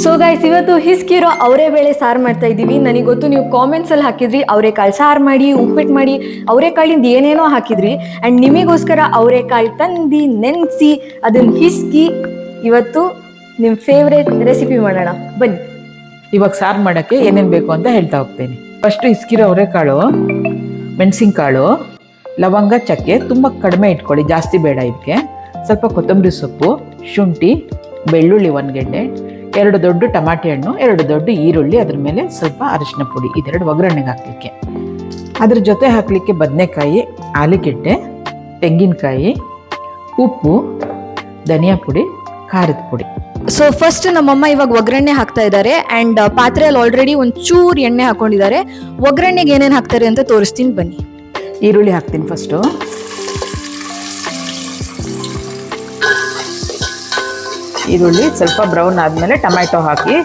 So guys, ಇವತ್ತು ಹಿಸ್ಕಿರೋ ಅವರೆಬೇಳೆ ಸಾರು ಮಾಡ್ತಾ ಇದ್ದೀವಿ. ನನಗೆ ಗೊತ್ತು, ನೀವು ಕಾಮೆಂಟ್ಸ್ ಅಲ್ಲಿ ಹಾಕಿದ್ರಿ ಅವರೆಕಾಳು ಸಾರು ಮಾಡಿ, ಉಪ್ಪಿಟ್ಟು ಮಾಡಿ, ಅವರೆಕಾಳಿಂದ ಏನೇನೋ ಹಾಕಿದ್ರಿ. ಆ್ಯಂಡ್ ನಿಮಗೋಸ್ಕರ ಅವರೆಕಾಳು ತಂದು ನೆನೆಸಿ ಅದನ್ನ ಹಿಸ್ಕಿ ಇವತ್ತು ನಿಮ್ಮ ಫೇವ್ರೇಟ್ ರೆಸಿಪಿ ಮಾಡೋಣ. ಬನ್ನಿ. ಇವಾಗ ಸಾರು ಮಾಡೋಕ್ಕೆ ಏನೇನು ಬೇಕು ಅಂತ ಹೇಳ್ತಾ ಹೋಗ್ತೇನೆ. ಫಸ್ಟ್ ಹಿಸ್ಕಿರೋ ಅವರೆಕಾಳು, ಮೆಣಸಿನ್ಕಾಳು, ಲವಂಗ, ಚಕ್ಕೆ ತುಂಬ ಕಡಿಮೆ ಇಟ್ಕೊಳ್ಳಿ, ಜಾಸ್ತಿ ಬೇಡ. ಇದಕ್ಕೆ ಸ್ವಲ್ಪ ಕೊತ್ತಂಬರಿ ಸೊಪ್ಪು, ಶುಂಠಿ, ಬೆಳ್ಳುಳ್ಳಿ 1 ಗೆಡ್ಡೆ, 2 ದೊಡ್ಡ ಟಮಾಟೆ ಹಣ್ಣು, 2 ದೊಡ್ಡ ಈರುಳ್ಳಿ, ಅದ್ರ ಮೇಲೆ ಸ್ವಲ್ಪ ಅರಿಶಿನ ಪುಡಿ, ಇದೆರಡು ಒಗ್ಗರಣೆಗೆ ಹಾಕಲಿಕ್ಕೆ. ಅದ್ರ ಜೊತೆ ಹಾಕಲಿಕ್ಕೆ ಬದನೆಕಾಯಿ, ಆಲೂಗೆಡ್ಡೆ, ತೆಂಗಿನಕಾಯಿ, ಉಪ್ಪು, ಧನಿಯಾ ಪುಡಿ, ಖಾರದ ಪುಡಿ. ಸೊ ಫಸ್ಟ್ ನಮ್ಮಮ್ಮ ಇವಾಗ ಒಗ್ಗರಣೆ ಹಾಕ್ತಾ ಇದ್ದಾರೆ. ಆ್ಯಂಡ್ ಪಾತ್ರೆಯಲ್ಲಿ ಆಲ್ರೆಡಿ ಒಂಚೂರು ಎಣ್ಣೆ ಹಾಕೊಂಡಿದ್ದಾರೆ. ಒಗ್ಗರಣೆಗೆ ಏನೇನು ಹಾಕ್ತಾರೆ ಅಂತ ತೋರಿಸ್ತೀನಿ, ಬನ್ನಿ. ಈರುಳ್ಳಿ ಹಾಕ್ತೀನಿ ಫಸ್ಟು. ಈರುಳ್ಳಿ ಸ್ವಲ್ಪ ಬ್ರೌನ್ ಆದಮೇಲೆ ಟೊಮ್ಯಾಟೊ ಹಾಕಿ,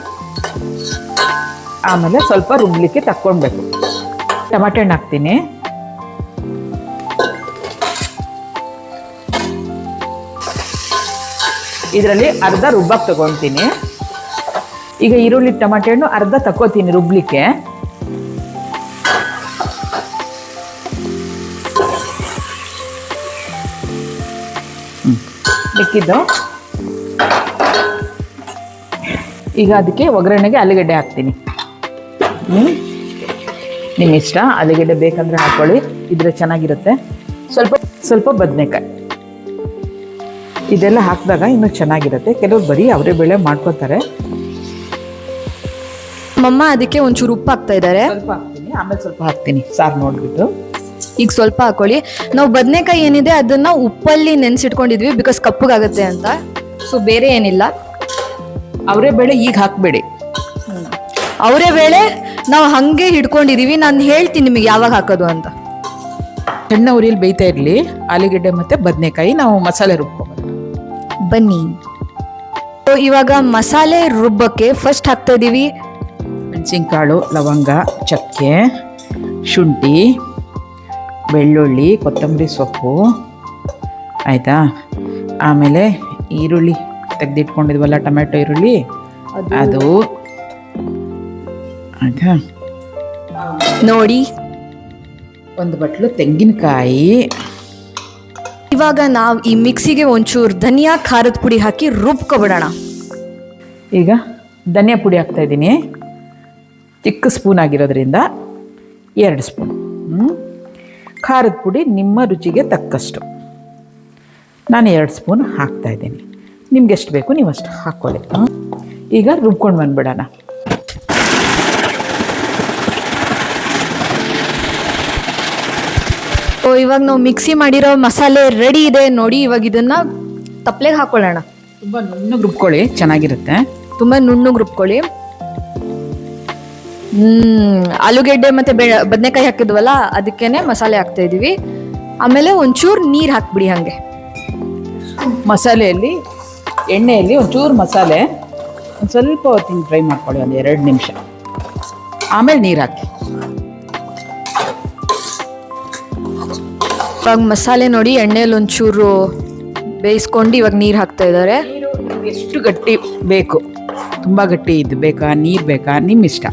ಆಮೇಲೆ ಸ್ವಲ್ಪ ರುಬ್ಲಿಕ್ಕೆ ತಕ್ಕೊಳ್ಬೇಕು. ಟಮಾಟೆ ಹಣ್ಣು ಹಾಕ್ತೀನಿ. ಇದರಲ್ಲಿ ಅರ್ಧ ರುಬ್ಬಕ್ಕೆ ತಗೊಳ್ತೀನಿ. ಈಗ ಈರುಳ್ಳಿ ಟಮಾಟೆ ಹಣ್ಣು ಅರ್ಧ ತಕ್ಕೋತೀನಿ ರುಬ್ಲಿಕ್ಕೆ. ಮಿಕ್ಕಿದ್ದು ಈಗ ಅದಕ್ಕೆ ಒಗ್ಗರಣೆಗೆ ಆಲೂಗಡ್ಡೆ ಹಾಕ್ತೀನಿ. ನಿಮ್ಮ ಇಷ್ಟ, ಆಲೂಗಡ್ಡೆ ಬೇಕಂದ್ರೆ ಹಾಕೊಳ್ಳಿ, ಇದ್ರೆ ಚೆನ್ನಾಗಿರುತ್ತೆ. ಸ್ವಲ್ಪ ಬದನೆಕಾಯಿ, ಇದೆಲ್ಲ ಹಾಕಿದಾಗ ಇನ್ನೂ ಚೆನ್ನಾಗಿರುತ್ತೆ. ಕೆಲವರು ಬರೀ ಅವರೆಬೇಳೆ ಮಾಡ್ಕೋತಾರೆ. ಮಮ್ಮ ಅದಕ್ಕೆ ಒಂಚೂರು ಉಪ್ಪು ಹಾಕ್ತಾ ಇದ್ದಾರೆ. ಸ್ವಲ್ಪ ಹಾಕ್ತೀನಿ, ಆಮೇಲೆ ಸ್ವಲ್ಪ ಹಾಕ್ತೀನಿ ಸಾರು ನೋಡ್ಬಿಟ್ಟು. ಈಗ ಸ್ವಲ್ಪ ಹಾಕೊಳ್ಳಿ. ನಾವು ಬದನೆಕಾಯಿ ಏನಿದೆ ಅದನ್ನ ಉಪ್ಪಲ್ಲಿ ನೆನೆಸಿಟ್ಕೊಂಡಿದ್ವಿ, ಬಿಕಾಸ್ ಕಪ್ಪಗಾಗುತ್ತೆ ಅಂತ. ಸೊ ಬೇರೆ ಏನಿಲ್ಲ. ಅವರೆಬೇಳೆ ಈಗ ಹಾಕಬೇಡಿ. ಅವರೆಬೇಳೆ ನಾವು ಹಂಗೆ ಹಿಡ್ಕೊಂಡಿದೀವಿ. ನಾನು ಹೇಳ್ತೀನಿ ನಿಮಗೆ ಯಾವಾಗ ಹಾಕೋದು ಅಂತ. ಸಣ್ಣ ಉರಿಯಲ್ಲಿ ಬೇಯ್ತಾ ಇರಲಿ ಆಲೂಗೆಡ್ಡೆ ಮತ್ತು ಬದನೆಕಾಯಿ. ನಾವು ಮಸಾಲೆ ರುಬ್ಕೊಬೋದು, ಬನ್ನಿ. ಸೊ ಇವಾಗ ಮಸಾಲೆ ರುಬ್ಬಕ್ಕೆ ಫಸ್ಟ್ ಹಾಕ್ತಾ ಇದೀವಿ ಮೆಣಸಿನ್ಕಾಳು, ಲವಂಗ, ಚಕ್ಕೆ, ಶುಂಠಿ, ಬೆಳ್ಳುಳ್ಳಿ, ಕೊತ್ತಂಬರಿ ಸೊಪ್ಪು, ಆಯಿತಾ. ಆಮೇಲೆ ಈರುಳ್ಳಿ ತೆಗೆದಿಟ್ಕೊಂಡಿದ್ವಲ್ಲ, ಟೊಮೆಟೊ ಈರುಳ್ಳಿ, ಅದು ಆಯಿತಾ. ನೋಡಿ, 1 ಬಟ್ಲು ತೆಂಗಿನಕಾಯಿ. ಇವಾಗ ನಾವು ಈ ಮಿಕ್ಸಿಗೆ ಒಂಚೂರು ಧನಿಯಾ, ಖಾರದ ಪುಡಿ ಹಾಕಿ ರುಬ್ಕೊಬಿಡೋಣ. ಈಗ ಧನಿಯಾ ಪುಡಿ ಹಾಕ್ತಾ ಇದ್ದೀನಿ. ಚಿಕ್ಕ ಸ್ಪೂನ್ ಆಗಿರೋದ್ರಿಂದ 2 ಸ್ಪೂನ್. ಖಾರದ ಪುಡಿ ನಿಮ್ಮ ರುಚಿಗೆ ತಕ್ಕಷ್ಟು. ನಾನು 2 ಸ್ಪೂನ್ ಹಾಕ್ತಾ ಇದ್ದೀನಿ. ನಿಮ್ಗೆ ಎಷ್ಟು ಬೇಕು ನೀವು ಅಷ್ಟು ಹಾಕ್ಕೊಳ್ಳಿ. ಈಗ ರುಬ್ಕೊಂಡು ಬಂದ್ಬಿಡೋಣ. ಇವಾಗ ನಾವು ಮಿಕ್ಸಿ ಮಾಡಿರೋ ಮಸಾಲೆ ರೆಡಿ ಇದೆ ನೋಡಿ. ಇವಾಗ ಇದನ್ನ ತಪ್ಪಲೆಗೆ ಹಾಕೊಳ್ಳೋಣ. ತುಂಬ ನುಣ್ಣಗೆ ರುಬ್ಕೊಳ್ಳಿ, ಚೆನ್ನಾಗಿರುತ್ತೆ. ತುಂಬ ನುಣ್ಣಗೆ ರುಬ್ಕೊಳ್ಳಿ. ಆಲೂಗೆಡ್ಡೆ ಮತ್ತೆ ಬದನೆಕಾಯಿ ಹಾಕಿದ್ವಲ್ಲ, ಅದಕ್ಕೇನೆ ಮಸಾಲೆ ಹಾಕ್ತಾ ಇದೀವಿ. ಆಮೇಲೆ ಒಂಚೂರು ನೀರು ಹಾಕ್ಬಿಡಿ. ಹಂಗೆ ಮಸಾಲೆಯಲ್ಲಿ, ಎಣ್ಣೆಯಲ್ಲಿ ಒಂಚೂರು ಮಸಾಲೆ ಒಂದು ಸ್ವಲ್ಪ ಹೊತ್ತಿನ ಫ್ರೈ ಮಾಡ್ಕೊಳ್ಳಿ, 1-2 ನಿಮಿಷ. ಆಮೇಲೆ ನೀರು ಹಾಕಿ. ಇವಾಗ ಮಸಾಲೆ ನೋಡಿ ಎಣ್ಣೆಯಲ್ಲಿ ಒಂಚೂರು ಬೇಯಿಸ್ಕೊಂಡು ಇವಾಗ ನೀರು ಹಾಕ್ತಾ ಇದ್ದಾರೆ. ನೀರು ಎಷ್ಟು ಗಟ್ಟಿ ಬೇಕು, ತುಂಬ ಗಟ್ಟಿ ಇದು ಬೇಕಾ, ನೀರು ಬೇಕಾ, ನಿಮ್ಮ ಇಷ್ಟ.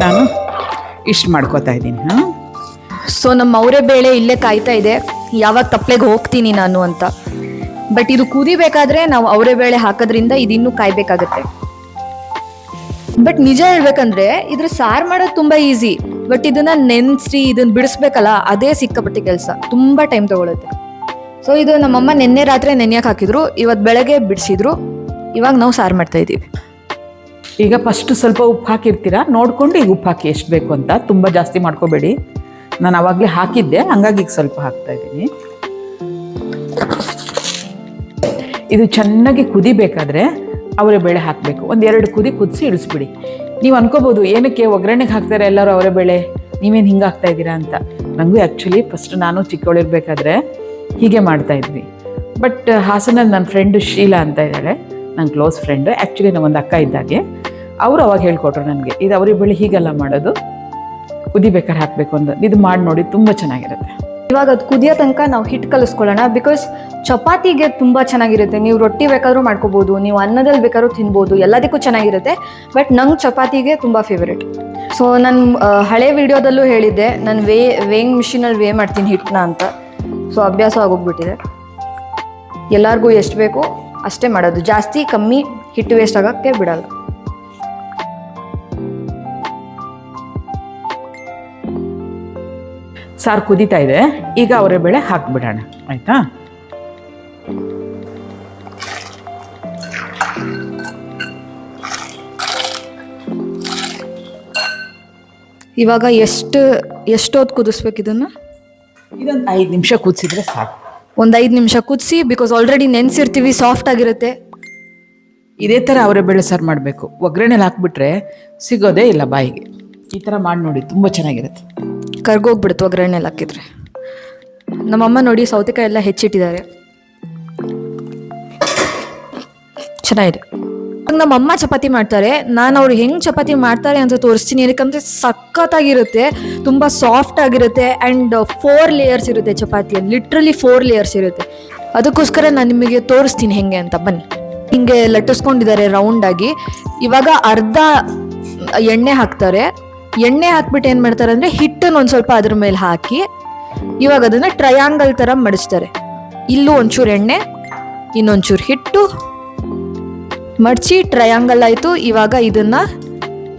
ನಾನು ಇಷ್ಟು ಮಾಡ್ಕೋತಾ ಇದ್ದೀನಿ. ಸೊ ನಮ್ಮ ಅವರೆಬೇಳೆ ಇಲ್ಲೇ ಕಾಯ್ತಾ ಇದೆ, ಯಾವಾಗ ತಪ್ಪಲೆಗೆ ಹೋಗ್ತೀನಿ ನಾನು ಅಂತ. ಬಟ್ ಇದು ಕುದಿಬೇಕಾದ್ರೆ ನಾವು ಅವರೆಬೇಳೆ ಹಾಕೋದ್ರಿಂದ ಇದಿನ್ನೂ ಕಾಯ್ಬೇಕಾಗತ್ತೆ. ಬಟ್ ನಿಜ ಹೇಳ್ಬೇಕಂದ್ರೆ ಇದ್ರ ಸಾರು ಮಾಡೋದು ತುಂಬ ಈಸಿ. ಬಟ್ ಇದನ್ನ ನೆನೆಸಿ ಇದನ್ನ ಬಿಡಿಸ್ಬೇಕಲ್ಲ, ಅದೇ ಸಿಕ್ಕಾಪಟ್ಟೆ ಕೆಲಸ, ತುಂಬ ಟೈಮ್ ತಗೊಳುತ್ತೆ. ಸೊ ಇದು ನಮ್ಮಮ್ಮ ನಿನ್ನೆ ರಾತ್ರಿ ನೆನೆಯಕ್ಕೆ ಹಾಕಿದ್ರು, ಇವತ್ತು ಬೆಳಗ್ಗೆ ಬಿಡಿಸಿದ್ರು. ಇವಾಗ ನಾವು ಸಾರು ಮಾಡ್ತಾ ಇದ್ದೀವಿ. ಈಗ ಫಸ್ಟು ಸ್ವಲ್ಪ ಉಪ್ಪು ಹಾಕಿರ್ತೀರಾ, ನೋಡಿಕೊಂಡು ಈಗ ಉಪ್ಪು ಹಾಕಿ ಎಷ್ಟು ಬೇಕು ಅಂತ. ತುಂಬ ಜಾಸ್ತಿ ಮಾಡ್ಕೋಬೇಡಿ. ನಾನು ಆವಾಗಲೇ ಹಾಕಿದ್ದೆ, ಹಂಗಾಗಿ ಈಗ ಸ್ವಲ್ಪ ಹಾಕ್ತಾ ಇದ್ದೀನಿ. ಇದು ಚೆನ್ನಾಗಿ ಕುದಿಬೇಕಾದ್ರೆ ಅವರೆಬೇಳೆ ಹಾಕಬೇಕು. 1-2 ಕುದಿ ಕುದಿಸಿ ಇಳಿಸ್ಬಿಡಿ. ನೀವು ಅನ್ಕೋಬೋದು, ಏನಕ್ಕೆ ಒಗ್ಗರಣೆಗೆ ಹಾಕ್ತಾರೆ ಎಲ್ಲರೂ ಅವರೆಬೇಳೆ, ನೀವೇನು ಹಿಂಗೆ ಹಾಕ್ತಾ ಇದ್ದೀರಾ ಅಂತ. ನನಗೂ ಆ್ಯಕ್ಚುಲಿ ಫಸ್ಟ್ ನಾನು ಚಿಕ್ಕವಳಿರ್ಬೇಕಾದ್ರೆ ಹೀಗೆ ಮಾಡ್ತಾಯಿದ್ವಿ. ಬಟ್ ಹಾಸನಲ್ಲಿ ನನ್ನ ಫ್ರೆಂಡು ಶೀಲಾ ಅಂತ ಇದ್ದಾಳೆ, ನನ್ನ ಕ್ಲೋಸ್ ಫ್ರೆಂಡು. ಆ್ಯಕ್ಚುಲಿ ನಾವೊಂದು ಅಕ್ಕ ಇದ್ದಾಗೆ, ಅವರು ಅವಾಗ ಹೇಳ್ಕೊಟ್ರು ನನಗೆ, ಇದು ಅವರೆಬೇಳೆ ಹೀಗೆಲ್ಲ ಮಾಡೋದು, ಕುದಿಬೇಕಾದ್ರೆ ಹಾಕಬೇಕು ಅಂತ. ಇದು ಮಾಡಿ ನೋಡಿ, ತುಂಬ ಚೆನ್ನಾಗಿರುತ್ತೆ. ಇವಾಗ ಅದು ಕುದಿಯೋ ತನಕ ನಾವು ಹಿಟ್ಟು ಕಲಿಸ್ಕೊಳ್ಳೋಣ. ಬಿಕಾಸ್ ಚಪಾತಿಗೆ ತುಂಬ ಚೆನ್ನಾಗಿರುತ್ತೆ. ನೀವು ರೊಟ್ಟಿ ಬೇಕಾದ್ರೂ ಮಾಡ್ಕೋಬೋದು, ನೀವು ಅನ್ನದಲ್ಲಿ ಬೇಕಾದ್ರೂ ತಿನ್ಬೋದು, ಎಲ್ಲದಕ್ಕೂ ಚೆನ್ನಾಗಿರುತ್ತೆ. ಬಟ್ ನಂಗೆ ಚಪಾತಿಗೆ ತುಂಬ ಫೇವರೇಟ್. ಸೊ ನಾನು ಹಳೆ ವಿಡಿಯೋದಲ್ಲೂ ಹೇಳಿದ್ದೆ, ನಾನು ವೇಯಿಂಗ್ ಮಿಷಿನಲ್ಲಿ ಮಾಡ್ತೀನಿ ಹಿಟ್ಟನ್ನ ಅಂತ. ಸೊ ಅಭ್ಯಾಸ ಆಗೋಗ್ಬಿಟ್ಟಿದೆ. ಎಲ್ಲರಿಗೂ ಎಷ್ಟು ಬೇಕೋ ಅಷ್ಟೇ ಮಾಡೋದು, ಜಾಸ್ತಿ ಕಮ್ಮಿ ಹಿಟ್ಟು ವೇಸ್ಟ್ ಆಗೋಕ್ಕೆ ಬಿಡಲ್ಲ. ಸಾರು ಕುದೀತಾ ಇದೆ, ಈಗ ಅವರೇ ಬೇಳೆ ಹಾಕ್ಬಿಡೋಣ, ಆಯ್ತಾ? ಇವಾಗ ಎಷ್ಟೊತ್ತು ಕುದಿಸ್ಬೇಕು ಇದನ್ನು? ಇದೊಂದು 5 ನಿಮಿಷ ಕುದಿಸಿದ್ರೆ ಸಾಕು. ಒಂದು 5 ನಿಮಿಷ ಕುದಿಸಿ, ಬಿಕಾಸ್ ಆಲ್ರೆಡಿ ನೆನೆಸಿರ್ತೀವಿ, ಸಾಫ್ಟ್ ಆಗಿರುತ್ತೆ. ಇದೇ ಥರ ಅವರೇ ಬೇಳೆ ಸಾರು ಮಾಡಬೇಕು. ಒಗ್ಗರಣೆಲಿ ಹಾಕ್ಬಿಟ್ರೆ ಸಿಗೋದೇ ಇಲ್ಲ ಬಾಯಿಗೆ. ಈ ಥರ ಮಾಡಿ ನೋಡಿ, ತುಂಬ ಚೆನ್ನಾಗಿರುತ್ತೆ. ಕರ್ಗೋಗ್ಬಿಡುತ್ತೆ ಒಗ್ಗರಣೆಲಿ ಹಾಕಿದ್ರೆ. ನಮ್ಮಮ್ಮ ನೋಡಿ ಸೌತೆಕಾಯಿ ಎಲ್ಲ ಹೆಚ್ಚಿಟ್ಟಿದ್ದಾರೆ, ಚೆನ್ನಾಗಿದೆ. ನಮ್ಮಮ್ಮ ಚಪಾತಿ ಮಾಡ್ತಾರೆ, ನಾನು ಅವ್ರು ಹೆಂಗೆ ಚಪಾತಿ ಮಾಡ್ತಾರೆ ಅಂತ ತೋರಿಸ್ತೀನಿ. ಯಾಕಂದರೆ ಸಖತ್ತಾಗಿರುತ್ತೆ, ತುಂಬ ಸಾಫ್ಟ್ ಆಗಿರುತ್ತೆ. ಆ್ಯಂಡ್ 4 ಲೇಯರ್ಸ್ ಇರುತ್ತೆ ಚಪಾತಿಯಲ್ಲಿ, ಲಿಟ್ರಲಿ 4 ಲೇಯರ್ಸ್ ಇರುತ್ತೆ. ಅದಕ್ಕೋಸ್ಕರ ನಾನು ನಿಮಗೆ ತೋರಿಸ್ತೀನಿ ಹೆಂಗೆ ಅಂತ. ಬನ್ನಿ. ಹಿಂಗೆ ಲಟ್ಟಿಸ್ಕೊಂಡಿದ್ದಾರೆ ರೌಂಡಾಗಿ. ಇವಾಗ ಅರ್ಧ ಎಣ್ಣೆ ಹಾಕ್ತಾರೆ. ಎಣ್ಣೆ ಹಾಕ್ಬಿಟ್ಟು ಏನು ಮಾಡ್ತಾರೆ ಅಂದರೆ ಹಿಟ್ಟನ್ನು ಒಂದು ಸ್ವಲ್ಪ ಅದ್ರ ಮೇಲೆ ಹಾಕಿ ಇವಾಗ ಅದನ್ನು ಟ್ರಯಾಂಗಲ್ ಥರ ಮಡಿಸ್ತಾರೆ. ಇಲ್ಲೂ ಒಂಚೂರು ಎಣ್ಣೆ, ಇನ್ನೊಂಚೂರು ಹಿಟ್ಟು ಮಡಚಿ ಟ್ರಯಾಂಗಲ್ ಆಯಿತು. ಇವಾಗ ಇದನ್ನು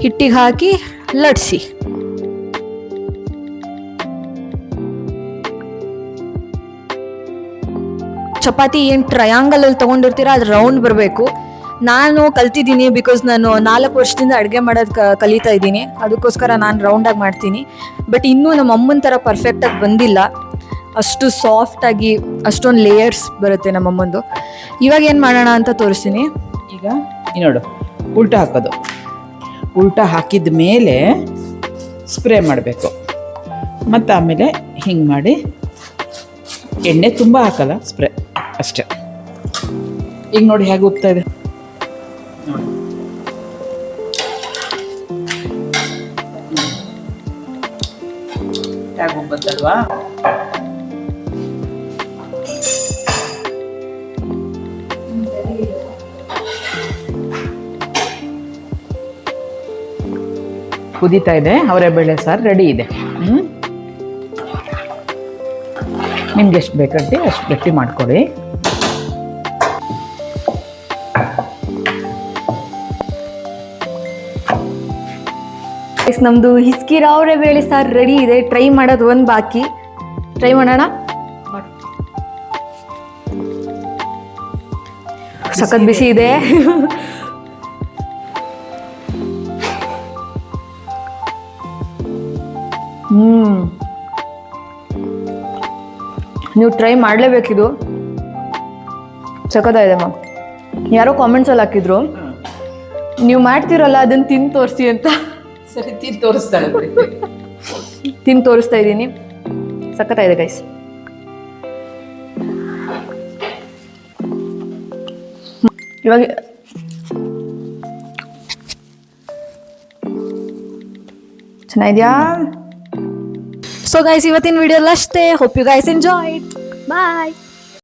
ಹಿಟ್ಟಿಗೆ ಹಾಕಿ ಲಟ್ಸಿ. ಚಪಾತಿ ಏನು ಟ್ರಯಾಂಗಲಲ್ಲಿ ತೊಗೊಂಡಿರ್ತೀರ ಅದು ರೌಂಡ್ ಬರಬೇಕು. ನಾನು ಕಲ್ತಿದ್ದೀನಿ, ಬಿಕಾಸ್ ನಾನು 4 ವರ್ಷದಿಂದ ಅಡುಗೆ ಮಾಡೋದು ಕಲಿತಾ ಇದ್ದೀನಿ. ಅದಕ್ಕೋಸ್ಕರ ನಾನು ರೌಂಡಾಗಿ ಮಾಡ್ತೀನಿ. ಬಟ್ ಇನ್ನೂ ನಮ್ಮ ಅಮ್ಮನ ಥರ ಪರ್ಫೆಕ್ಟಾಗಿ ಬಂದಿಲ್ಲ. ಅಷ್ಟು ಸಾಫ್ಟಾಗಿ ಅಷ್ಟೊಂದು ಲೇಯರ್ಸ್ ಬರುತ್ತೆ ನಮ್ಮಮ್ಮಂದು. ಇವಾಗ ಏನು ಮಾಡೋಣ ಅಂತ ತೋರಿಸ್ತೀನಿ. ಈಗ ನೋಡು, ಉಲ್ಟಾ ಹಾಕೋದು. ಉಲ್ಟಾ ಹಾಕಿದ ಮೇಲೆ ಸ್ಪ್ರೇ ಮಾಡಬೇಕು. ಮತ್ತು ಆಮೇಲೆ ಹಿಂಗೆ ಮಾಡಿ, ಎಣ್ಣೆ ತುಂಬ ಹಾಕಲ್ಲ, ಸ್ಪ್ರೇ ಅಷ್ಟೇ. ಈಗ ನೋಡಿ ಹೇಗೆ ಹೋಗ್ತಾ ಇದೆ ನೋಡಿ. ಹೇಗೆ ಹೋಗ್ಬತ್ತಲ್ವಾ? ಕುದೀತಾ ಇದೆ, ಅವರೇ ಬೇಳೆ ಸಾರು ರೆಡಿ ಇದೆ. ನಿಮ್ಗೆ ಎಷ್ಟು ಬೇಕಂತೆ ಅಷ್ಟು ಗಟ್ಟಿ ಮಾಡ್ಕೊಳ್ಳಿ. ನಮ್ಮದು ಹಿಸ್ಕಿರ ಅವರೇ ಬೇಳೆ ಸಾರು ರೆಡಿ ಇದೆ. ಟ್ರೈ ಮಾಡೋದು ಒಂದು ಬಾಕಿ. ಟ್ರೈ ಮಾಡೋಣ. ಸಖತ್ ಬಿಸಿ ಇದೆ. ನೀವು ಟ್ರೈ ಮಾಡಲೇಬೇಕಿದು, ಸಖತ್ತಾಗಿದೆ ಮ್ಯಾಮ್. ಯಾರೋ ಕಾಮೆಂಟ್ಸಲ್ಲಿ ಹಾಕಿದ್ರು, ನೀವು ಮಾಡ್ತೀರಲ್ಲ ಅದನ್ನು ತಿಂದು ತೋರಿಸಿ ಅಂತ. ಸರಿ, ತಿಂದು ತೋರಿಸ್ತಾಳೆ. ತಿಂದು ತೋರಿಸ್ತಾ ಇದ್ದೀನಿ, ಸಖತ್ತಾಗಿದೆ ಗೈಸ್. ಇವಾಗ ಚೆನ್ನಾಗಿದ್ಯಾ? ಸೊ ಗೈಸ್, ಇವತ್ತಿನ ವಿಡಿಯೋ ಅಷ್ಟೇ. Hope you guys enjoyed. Bye.